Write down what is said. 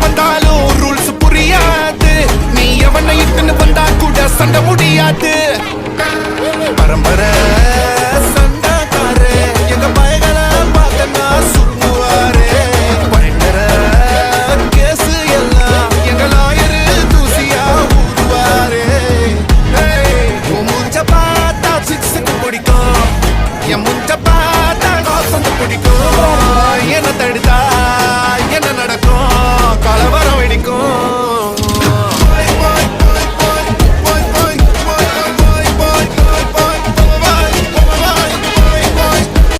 வந்தாலும் ரூல்ஸ் புரியாது. நீ எவனை இட்டுன்னு வந்தா கூட சண்டை முடியாது. பரம்பரை சண்டாக்காரு எங்க பயங்களை பார்த்தனா சுருங்குவாரு. பயங்கர கேசு எல்லாம் எங்க லாயரு தூசியா ஊதுவாரு. மூஞ்ச பார்த்தா சிக்ஸுக்கு பிடிக்கும், என் முஞ்ச பார்த்தா காசு பிடிக்கும். என்ன தடுத்தா என்ன நடக்கும், கலவரம் வெடிக்கும்.